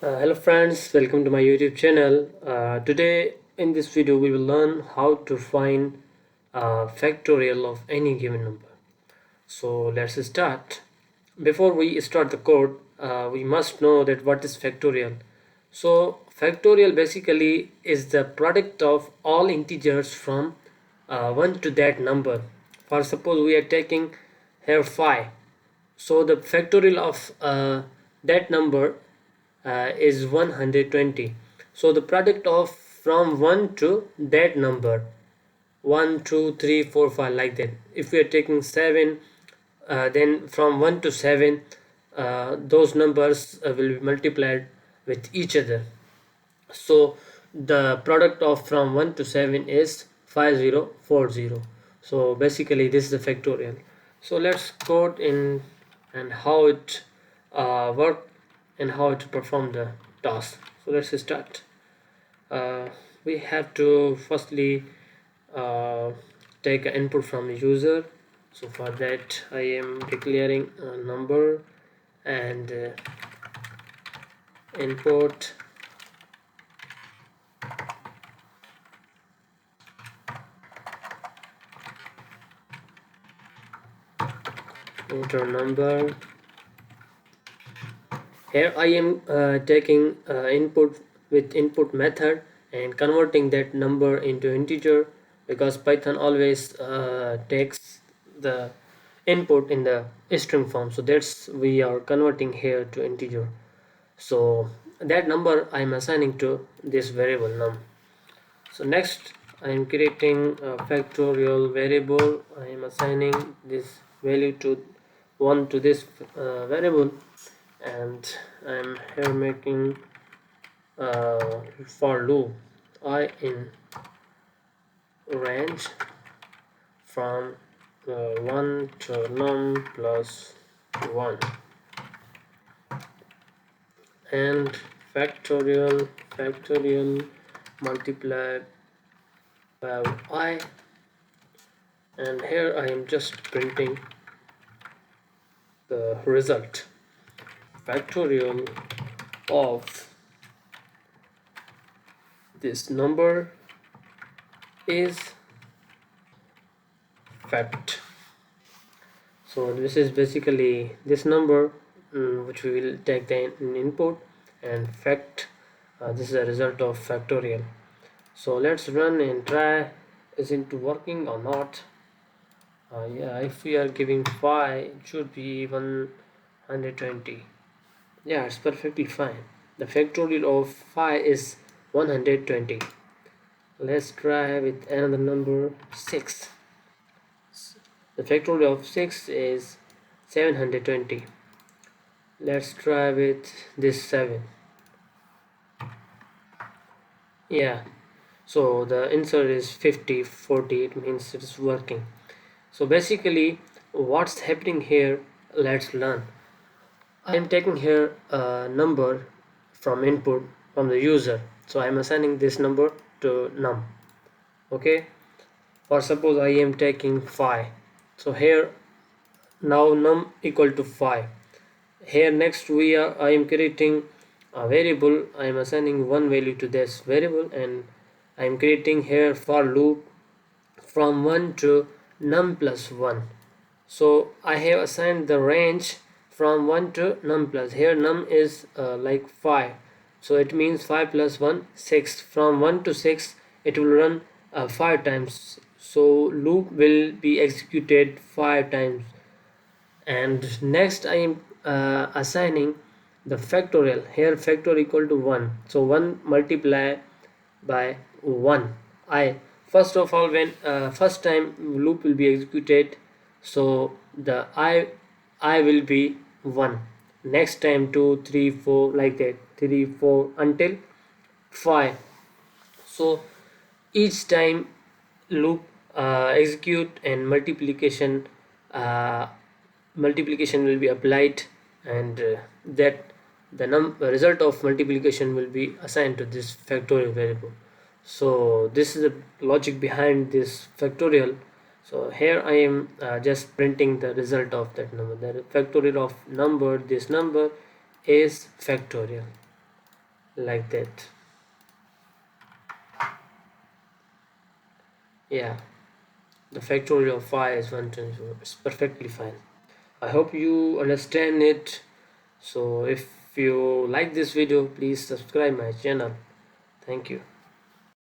Hello friends, welcome to my YouTube channel. Today in this video we will learn how to find factorial of any given number. So let's start. Before we start the code, we must know that what is factorial. So factorial basically is the product of all integers from 1 to that number. For suppose we are taking here 5. So the factorial of that number is 120. So the product of from 1 to that number 1 2 3 4 5 like that. If we are taking 7, then from 1 to 7 those numbers will be multiplied with each other. So the product of from 1 to 7 is 5040. So basically this is the factorial. So let's code in and how it work and how to perform the task. So let's start. We have to firstly take an input from the user. So for that I am declaring a number and input enter number. Here I am taking input with input method and converting that number into integer, because Python always takes the input in the string form, so that's we are converting here to integer. So that number I am assigning to this variable num. So next I am creating a factorial variable. I am assigning this value to 1 to this variable, and I'm here making for loop I in range from 1 to num plus 1, and factorial multiplied by I, and here I am just printing the result. Factorial of this number is fact. So this is basically this number which we will take the input, and fact this is a result of factorial. So let's run and try is it working or not. Yeah, if we are giving 5 it should be 120. Yeah, it's perfectly fine. The factorial of 5 is 120. Let's try with another number 6. The factorial of 6 is 720. Let's try with this 7. Yeah, so the answer is 50 40. It means it is working. So basically what's happening here, let's learn. I am taking here a number from input from the user, so I am assigning this number to num. Okay, or suppose I am taking 5. So here now num equal to 5. Here next I am creating a variable. I am assigning one value to this variable, and I am creating here for loop from 1 to num plus 1. So I have assigned the range from 1 to num plus. Here num is like 5, so it means 5 plus 1 6. From 1 to 6 it will run 5 times, so loop will be executed 5 times. And next I am assigning the factorial. Here factor equal to 1, so 1 multiply by 1 I. First of all, when first time loop will be executed, so the I will be 1. Next time 2 3 4 like that, 3 4 until 5. So each time loop execute and multiplication will be applied, and that the result of multiplication will be assigned to this factorial variable. So this is the logic behind this factorial. So here I am just printing the result of that number. The factorial of number, this number is factorial. like that. Yeah, the factorial of 5 is 124. It's perfectly fine. I hope you understand it. So if you like this video, please subscribe my channel. Thank you.